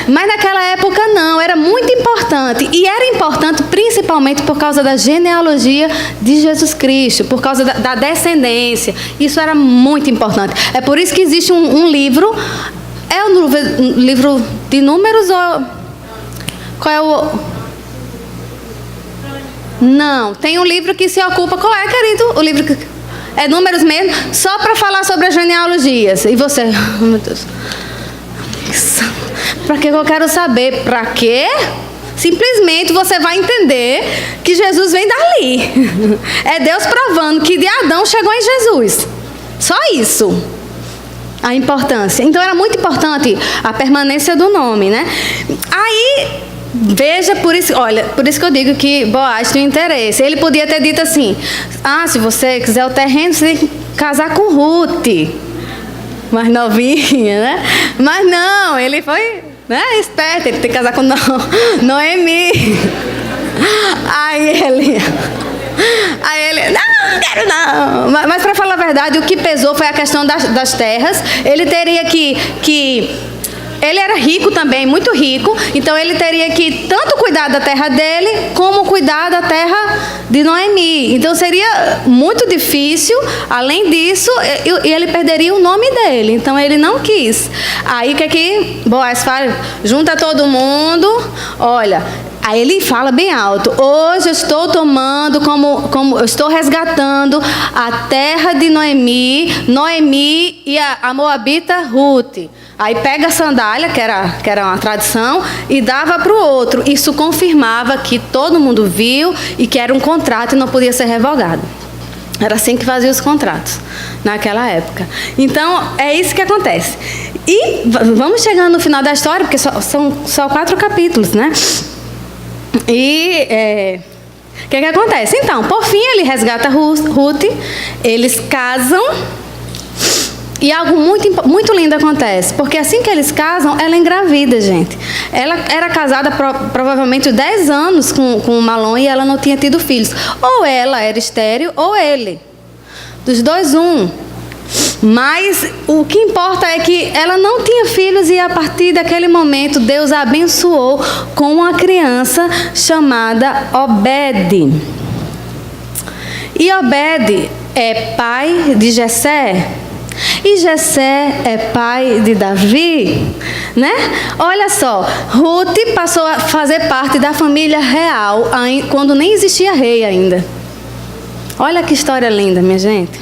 Mas naquela época não, era muito importante. E era importante principalmente por causa da genealogia de Jesus Cristo, por causa da descendência. Isso era muito importante. É por isso que existe um livro, é um livro de números ou... Qual é o... Não, tem um livro que se ocupa... Qual é, querido? O livro que... É Números mesmo, só para falar sobre as genealogias. E você... Oh, meu Deus. Para que eu quero saber? Para quê? Simplesmente você vai entender que Jesus vem dali. É Deus provando que de Adão chegou em Jesus. Só isso. A importância. Então era muito importante a permanência do nome, né? Aí... Veja, por isso que eu digo que Boaz tem interesse. Ele podia ter dito assim, se você quiser o terreno, você tem que casar com Ruth, mais novinha, né? Mas não, ele foi, né, esperto, ele tem que casar com Noemi. Aí ele, não quero não. Mas para falar a verdade, o que pesou foi a questão das terras. Ele teria que ele era rico também, muito rico, então ele teria que tanto cuidar da terra dele, como cuidar da terra de Noemi. Então seria muito difícil, além disso, ele perderia o nome dele, então ele não quis. Aí o que Boaz fala? Junta todo mundo, olha... Aí ele fala bem alto, hoje eu estou tomando, como eu estou resgatando a terra de Noemi e a Moabita Ruth. Aí pega a sandália, que era uma tradição, e dava para o outro. Isso confirmava que todo mundo viu e que era um contrato e não podia ser revogado. Era assim que fazia os contratos naquela época. Então, é isso que acontece. E vamos chegando no final da história, porque são só 4 capítulos, né? E o que acontece? Então, por fim, ele resgata Ruth, eles casam. E algo muito lindo acontece, porque assim que eles casam, ela engravida, gente. Ela era casada provavelmente 10 anos com o Mahlon e ela não tinha tido filhos. Ou ela era estéril, ou ele. Dos dois, um. Mas o que importa é que ela não tinha filhos e a partir daquele momento Deus a abençoou com uma criança chamada Obed. E Obed é pai de Jessé. E Jessé é pai de Davi, né? Olha só, Ruth passou a fazer parte da família real quando nem existia rei ainda. Olha que história linda, minha gente.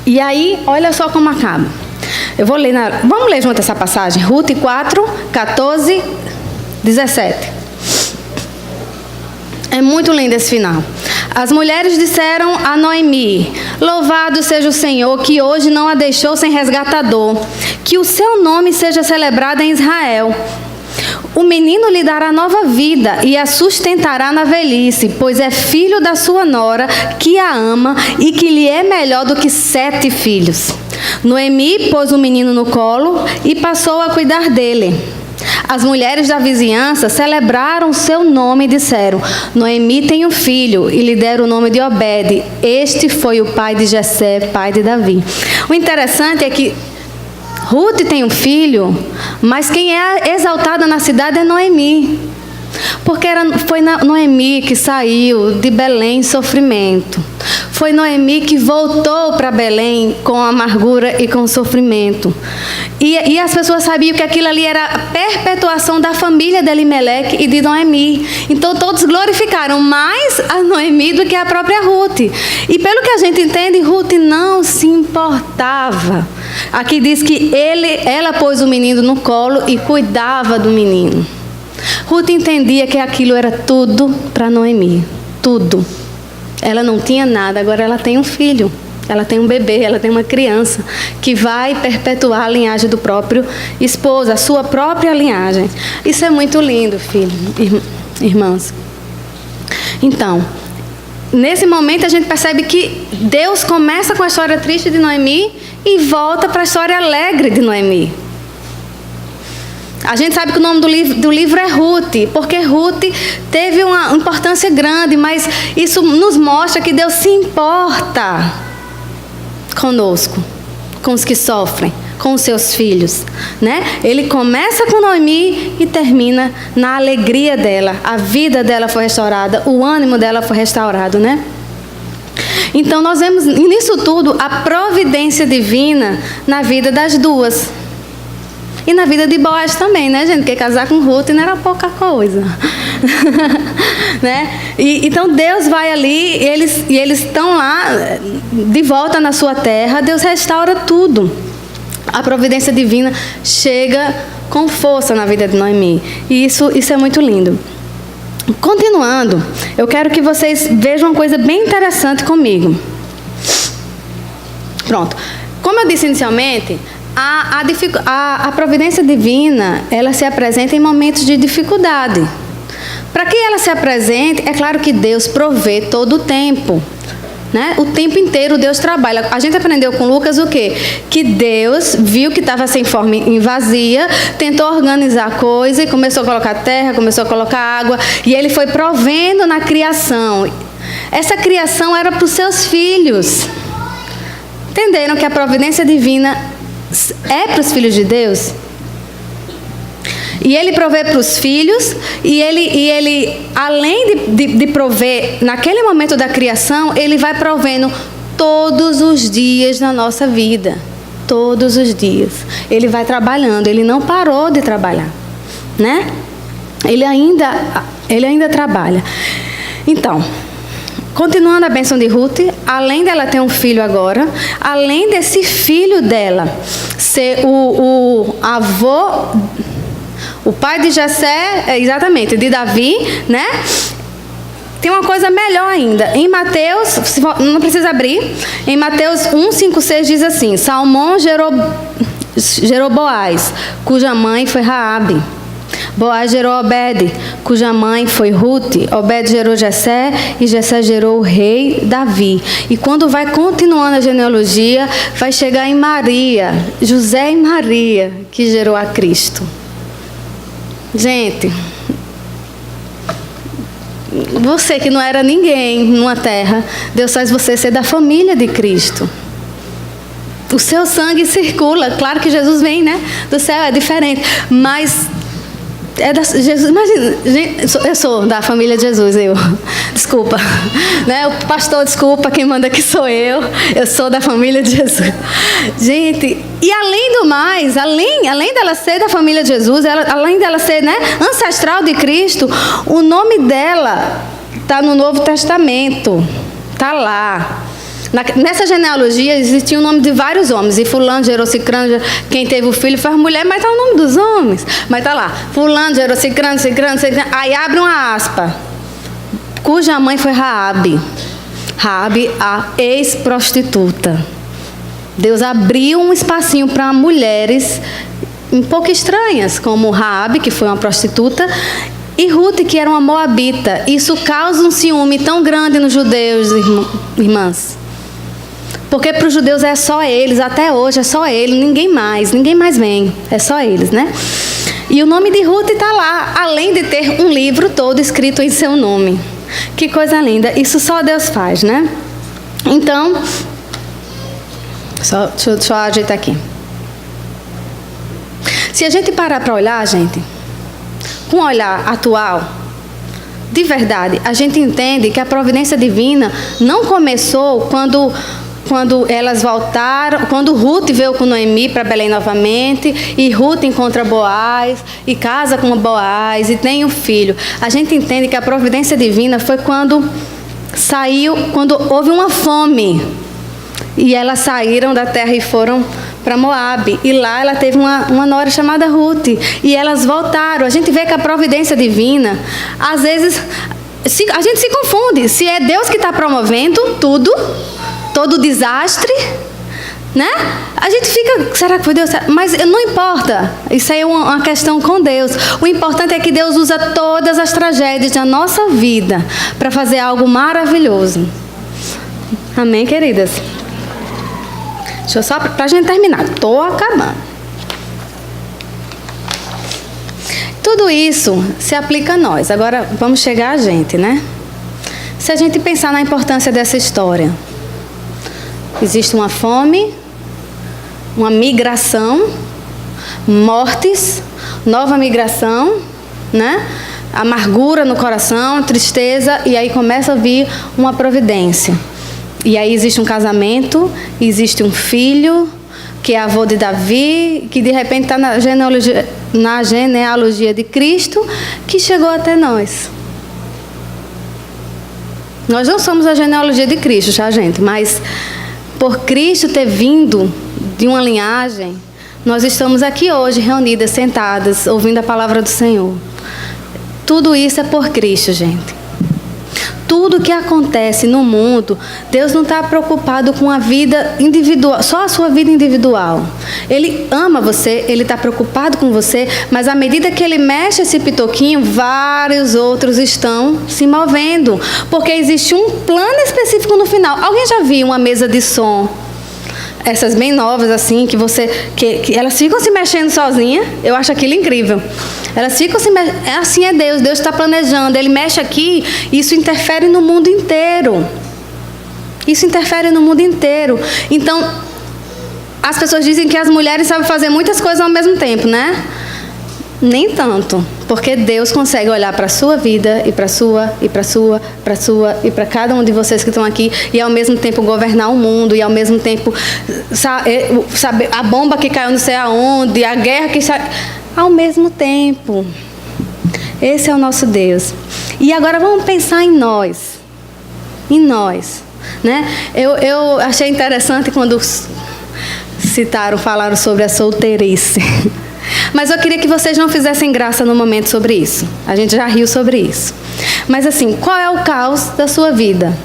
E aí, olha só como acaba. Eu vou ler, vamos ler junto essa passagem. Ruth 4, 14, 17. É muito lindo esse final. As mulheres disseram a Noemi: louvado seja o Senhor, que hoje não a deixou sem resgatador. Que o seu nome seja celebrado em Israel. O menino lhe dará nova vida e a sustentará na velhice, pois é filho da sua nora, que a ama e que lhe é melhor do que 7 filhos. Noemi pôs o menino no colo e passou a cuidar dele. As mulheres da vizinhança celebraram seu nome e disseram: Noemi tem um filho, e lhe deram o nome de Obed. Este foi o pai de Jessé, pai de Davi. O interessante é que Ruth tem um filho, mas quem é exaltada na cidade é Noemi. Porque foi Noemi que saiu de Belém em sofrimento. Foi Noemi que voltou para Belém com amargura e com sofrimento. E as pessoas sabiam que aquilo ali era a perpetuação da família de Elimeleque e de Noemi. Então todos glorificaram mais a Noemi do que a própria Ruth. E pelo que a gente entende, Ruth não se importava. Aqui diz que ela pôs o menino no colo e cuidava do menino. Ruth entendia que aquilo era tudo para Noemi. Tudo. Ela não tinha nada, agora ela tem um filho. Ela tem um bebê, ela tem uma criança que vai perpetuar a linhagem do próprio esposo, a sua própria linhagem. Isso é muito lindo, filho, irmãos. Então, nesse momento a gente percebe que Deus começa com a história triste de Noemi e volta para a história alegre de Noemi. A gente sabe que o nome do livro é Ruth, porque Ruth teve uma importância grande, mas isso nos mostra que Deus se importa conosco, com os que sofrem, com os seus filhos, né? Ele começa com Noemi e termina na alegria dela. A vida dela foi restaurada, o ânimo dela foi restaurado, né? Então nós vemos nisso tudo a providência divina na vida das duas. E na vida de Boaz também, né, gente? Porque casar com Ruth não era pouca coisa. Né? Então Deus vai ali e eles estão lá de volta na sua terra. Deus restaura tudo. A providência divina chega com força na vida de Noemi. E isso é muito lindo. Continuando, eu quero que vocês vejam uma coisa bem interessante comigo. Pronto. Como eu disse inicialmente, a providência divina, ela se apresenta em momentos de dificuldade. Para que ela se apresente, é claro que Deus provê todo o tempo. Né? O tempo inteiro Deus trabalha. A gente aprendeu com Lucas o quê? Que Deus viu que estava sem forma e vazia, tentou organizar a coisa e começou a colocar terra, começou a colocar água, e Ele foi provendo na criação. Essa criação era para os seus filhos. Entenderam que a providência divina é para os filhos de Deus? E Ele provê para os filhos, e ele além de prover naquele momento da criação, Ele vai provendo todos os dias na nossa vida. Todos os dias. Ele vai trabalhando, Ele não parou de trabalhar, né? Ele ainda trabalha. Então, continuando a bênção de Ruth, além dela ter um filho agora, além desse filho dela ser o avô, o pai de Jessé, exatamente, de Davi, né? Tem uma coisa melhor ainda. Em Mateus, não precisa abrir, em Mateus 1, 5, 6 diz assim: Salmão gerou Boaz, cuja mãe foi Raabe. Boaz gerou Obed, cuja mãe foi Ruth. Obed gerou Jessé, e Jessé gerou o rei Davi. E quando vai continuando a genealogia, vai chegar em Maria, José e Maria, que gerou a Cristo. Gente, você que não era ninguém numa terra, Deus faz você ser da família de Cristo. O seu sangue circula. Claro que Jesus vem, né? Do céu, é diferente. Mas é da Jesus. Imagina, eu sou da família de Jesus, desculpa, né? O pastor, desculpa, quem manda aqui sou eu. Eu sou da família de Jesus. Gente, e além do mais, além dela ser da família de Jesus, além dela ser, né, ancestral de Cristo, o nome dela está no Novo Testamento. Está lá. Nessa genealogia existia o nome de vários homens. E fulano gerou cicrano, quem teve o filho foi a mulher, mas está o nome dos homens. Mas está lá, fulano gerou cicrano. Aí abre uma aspa, cuja mãe foi Raabe. Raabe, a ex-prostituta. Deus abriu um espacinho para mulheres um pouco estranhas, como Raabe, que foi uma prostituta, e Ruth, que era uma moabita. Isso causa um ciúme tão grande nos judeus, irmãs. Porque para os judeus é só eles, até hoje é só ele, ninguém mais vem, é só eles, né? E o nome de Ruth está lá, além de ter um livro todo escrito em seu nome. Que coisa linda, isso só Deus faz, né? Então, deixa eu ajeitar aqui. Se a gente parar para olhar, gente, com um olhar atual, de verdade, a gente entende que a providência divina não começou quando elas voltaram, quando Ruth veio com Noemi para Belém novamente, e Ruth encontra Boaz, e casa com Boaz, e tem um filho. A gente entende que a providência divina foi quando houve uma fome, e elas saíram da terra e foram para Moabe, e lá ela teve uma nora chamada Ruth, e elas voltaram. A gente vê que a providência divina, às vezes, a gente se confunde, se é Deus que está promovendo tudo, todo desastre, né? A gente fica, será que foi Deus? Mas não importa, isso aí é uma questão com Deus. O importante é que Deus usa todas as tragédias da nossa vida para fazer algo maravilhoso. Amém, queridas? Deixa eu só, para a gente terminar, estou acabando. Tudo isso se aplica a nós. Agora vamos chegar a gente, né? Se a gente pensar na importância dessa história, existe uma fome, uma migração, mortes, nova migração, né? Amargura no coração, tristeza, e aí começa a vir uma providência. E aí existe um casamento, existe um filho, que é avô de Davi, que de repente está na genealogia de Cristo, que chegou até nós. Nós não somos a genealogia de Cristo, tá, gente? Mas por Cristo ter vindo de uma linhagem, nós estamos aqui hoje reunidas, sentadas, ouvindo a palavra do Senhor. Tudo isso é por Cristo, gente. Tudo que acontece no mundo, Deus não está preocupado com a vida individual, só a sua vida individual. Ele ama você, Ele está preocupado com você, mas à medida que Ele mexe esse pitoquinho, vários outros estão se movendo, porque existe um plano específico no final. Alguém já viu uma mesa de som? Essas bem novas, assim, que elas ficam se mexendo sozinhas. Eu acho aquilo incrível. Elas ficam se mexendo. Assim é Deus. Deus está planejando. Ele mexe aqui, isso interfere no mundo inteiro. Isso interfere no mundo inteiro. Então, as pessoas dizem que as mulheres sabem fazer muitas coisas ao mesmo tempo, né? Nem tanto, porque Deus consegue olhar para a sua vida e para a sua, e para a sua, para a sua, e para cada um de vocês que estão aqui, e ao mesmo tempo governar o mundo, e ao mesmo tempo saber a bomba que caiu não sei aonde, a guerra que está ao mesmo tempo. Esse é o nosso Deus. E agora vamos pensar em nós. em nós, né? Eu achei interessante quando falaram sobre a solteirice. Mas eu queria que vocês não fizessem graça no momento sobre isso. A gente já riu sobre isso. Mas assim, qual é o caos da sua vida?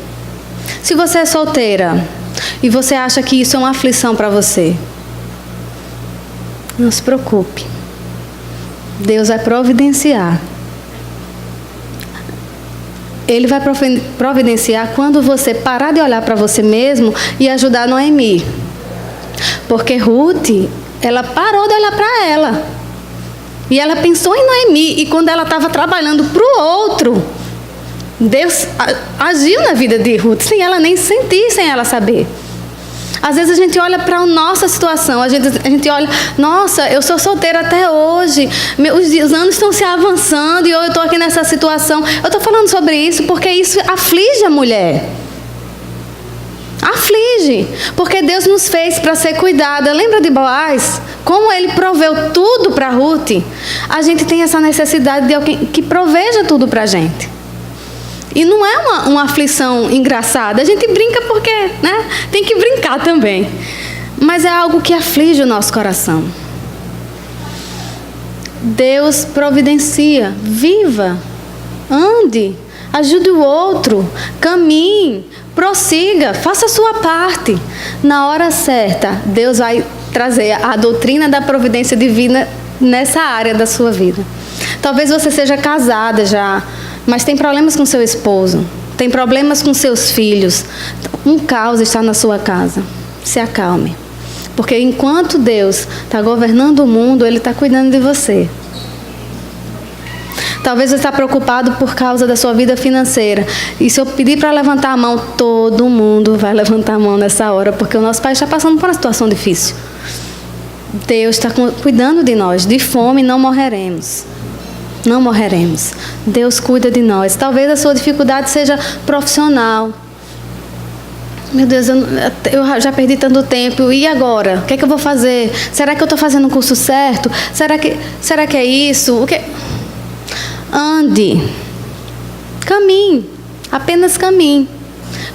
Se você é solteira e você acha que isso é uma aflição para você, não se preocupe. Deus vai providenciar. Ele vai providenciar quando você parar de olhar para você mesmo e ajudar Noemi. Porque Ruth, ela parou de olhar para ela. E ela pensou em Noemi. E quando ela estava trabalhando para o outro, Deus agiu na vida de Ruth, sem ela nem sentir, sem ela saber. Às vezes a gente olha para a nossa situação, a gente olha, nossa, eu sou solteira até hoje, os anos estão se avançando e eu estou aqui nessa situação. Eu estou falando sobre isso porque isso aflige a mulher. Aflige, porque Deus nos fez para ser cuidada. Lembra de Boaz? Como ele proveu tudo para Ruth, a gente tem essa necessidade de alguém que proveja tudo para a gente. E não é uma aflição engraçada. A gente brinca porque, né, tem que brincar também. Mas é algo que aflige o nosso coração. Deus providencia. Viva, ande, ajude o outro, caminhe, prossiga, faça a sua parte. Na hora certa, Deus vai trazer a doutrina da providência divina nessa área da sua vida. Talvez você seja casada já, mas tem problemas com seu esposo, tem problemas com seus filhos. Um caos está na sua casa. Se acalme. Porque enquanto Deus está governando o mundo, Ele está cuidando de você. Talvez você está preocupado por causa da sua vida financeira. E se eu pedir para levantar a mão, todo mundo vai levantar a mão nessa hora, porque o nosso país está passando por uma situação difícil. Deus está cuidando de nós. De fome não morreremos. Não morreremos. Deus cuida de nós. Talvez a sua dificuldade seja profissional. Meu Deus, eu já perdi tanto tempo. E agora? O que é que eu vou fazer? Será que eu estou fazendo o curso certo? Será que é isso? Ande. Caminhe. Apenas caminhe.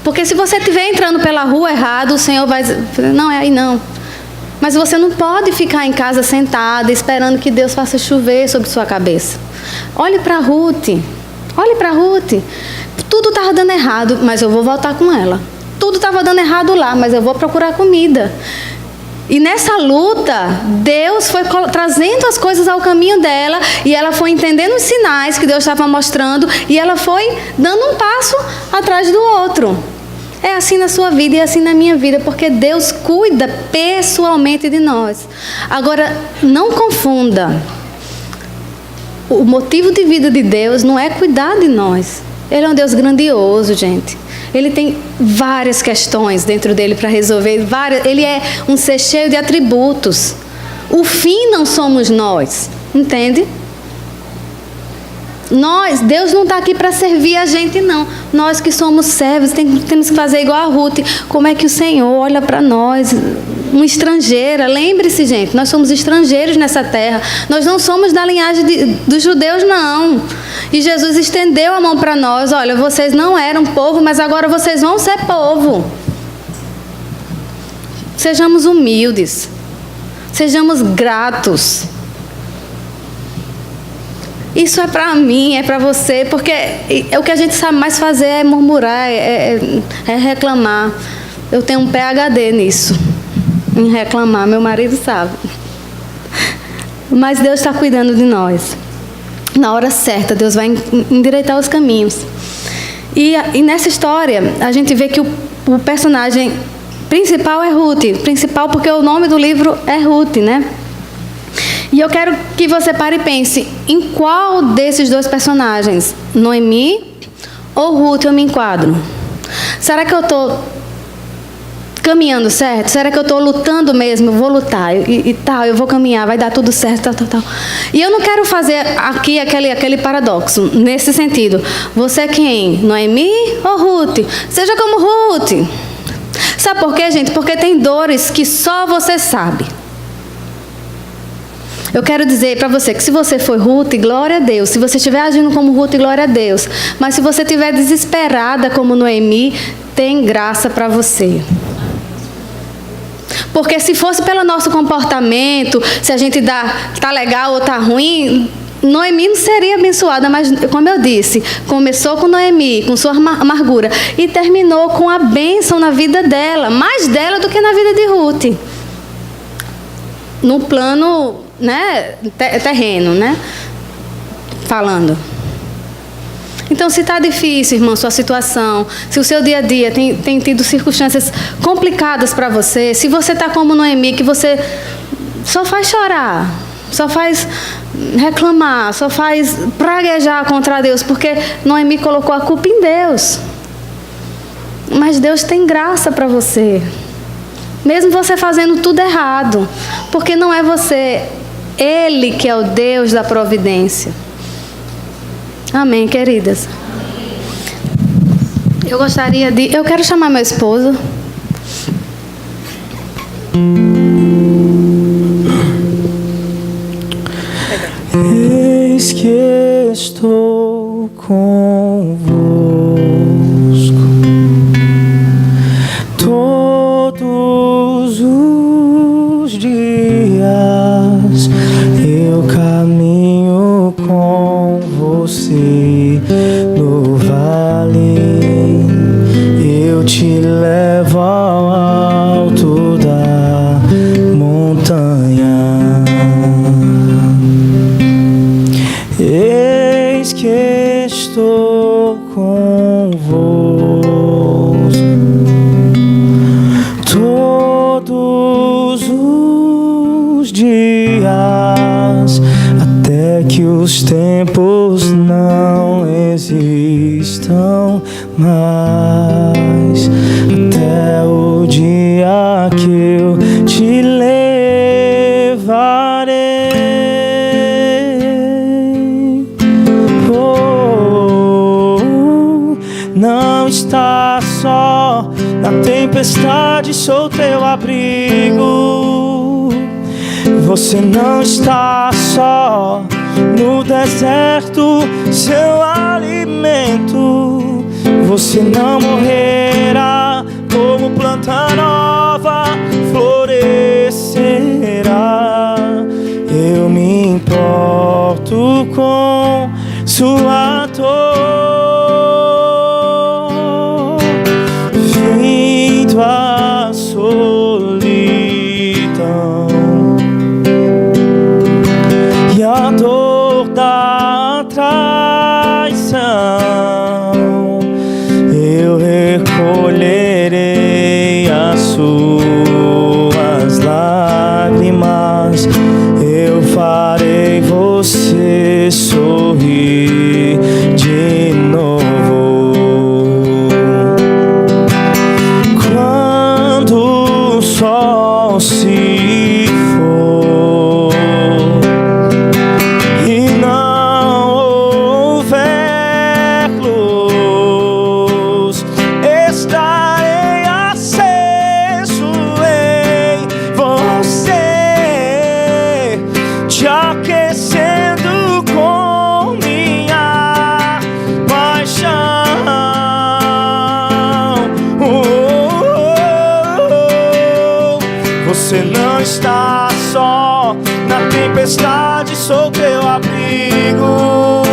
Porque se você estiver entrando pela rua errado, o Senhor vai dizer, não é aí não. Mas você não pode ficar em casa sentada esperando que Deus faça chover sobre sua cabeça. Olhe para Ruth. Olhe para Ruth. Tudo estava dando errado, mas eu vou voltar com ela. Tudo estava dando errado lá, mas eu vou procurar comida. E nessa luta, Deus foi trazendo as coisas ao caminho dela e ela foi entendendo os sinais que Deus estava mostrando e ela foi dando um passo atrás do outro. É assim na sua vida e é assim na minha vida, porque Deus cuida pessoalmente de nós. Agora, não confunda. O motivo de vida de Deus não é cuidar de nós. Ele é um Deus grandioso, gente. Ele tem várias questões dentro dele para resolver. Ele é um ser cheio de atributos. O fim não somos nós, entende? Deus não está aqui para servir a gente, não. Nós que somos servos temos que fazer igual a Ruth. Como é que o Senhor olha para nós, uma estrangeira? Lembre-se, gente, nós somos estrangeiros nessa terra. Nós não somos da linhagem dos judeus, não. E Jesus estendeu a mão para nós. Olha, vocês não eram povo, mas agora vocês vão ser povo. Sejamos humildes. Sejamos gratos. Isso é para mim, é para você, porque o que a gente sabe mais fazer é murmurar, é reclamar. Eu tenho um PhD nisso, em reclamar, meu marido sabe. Mas Deus está cuidando de nós. Na hora certa, Deus vai endireitar os caminhos. E nessa história, a gente vê que o personagem principal é Ruth. Principal porque o nome do livro é Ruth, né? E eu quero que você pare e pense, em qual desses dois personagens, Noemi ou Ruth, eu me enquadro? Será que eu estou caminhando certo? Será que eu estou lutando mesmo? Eu vou lutar e tal, eu vou caminhar, vai dar tudo certo, tal. E eu não quero fazer aqui aquele paradoxo, nesse sentido. Você é quem? Noemi ou Ruth? Seja como Ruth. Sabe por quê, gente? Porque tem dores que só você sabe. Eu quero dizer para você que se você foi Ruth, glória a Deus. Se você estiver agindo como Ruth, glória a Deus. Mas se você estiver desesperada como Noemi, tem graça para você. Porque se fosse pelo nosso comportamento, se a gente tá legal ou tá ruim, Noemi não seria abençoada, mas como eu disse, começou com Noemi, com sua amargura, e terminou com a bênção na vida dela, mais dela do que na vida de Ruth. No plano, né, terreno, né, falando. Então, se está difícil, irmão, sua situação, se o seu dia a dia tem tido circunstâncias complicadas para você, se você está como Noemi, que você só faz chorar, só faz reclamar, só faz praguejar contra Deus, porque Noemi colocou a culpa em Deus. Mas Deus tem graça para você, mesmo você fazendo tudo errado, porque não é você, Ele que é o Deus da providência. Amém, queridas? Eu quero chamar meu esposo. Eis que estou convosco todos os dias, eu caminho com você no vale, eu te levo ao alto da montanha. Eis que estou convosco todos os dias, até que os tempos não existam mais, até o dia que eu te levarei. Não está só na tempestade, sou teu abrigo. Você não está só no deserto, seu alimento. Você não morrerá, como planta nova florescerá. Eu me importo com sua dor, vindo a solidão e a dor da traição. Eu recolherei as suas lágrimas, eu farei você sorrir de novo. Quando o sol se for e não houver luz, estarei aceso em você, te aquecendo com minha paixão. Você não está só na tempestade, sou teu abrigo.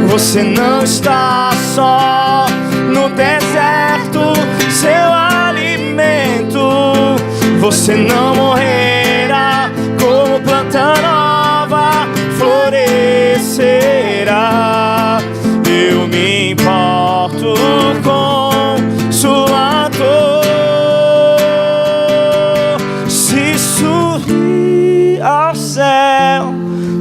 Você não está só no deserto, seu alimento. Você não morrerá, como planta nova florescerá. Eu me importo com sua dor. Se subir ao céu,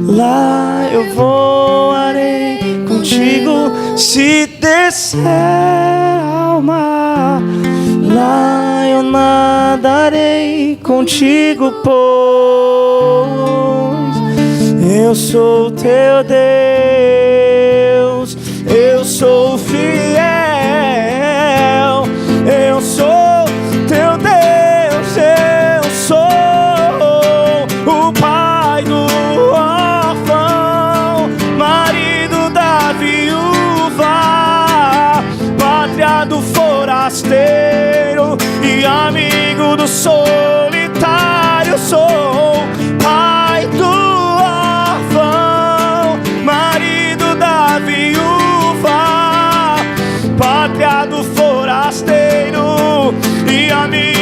lá eu voarei contigo. Se descer ao mar, lá eu nadarei contigo, pois eu sou teu Deus, eu sou fiel, eu sou teu Deus, eu sou o Pai do pra mim.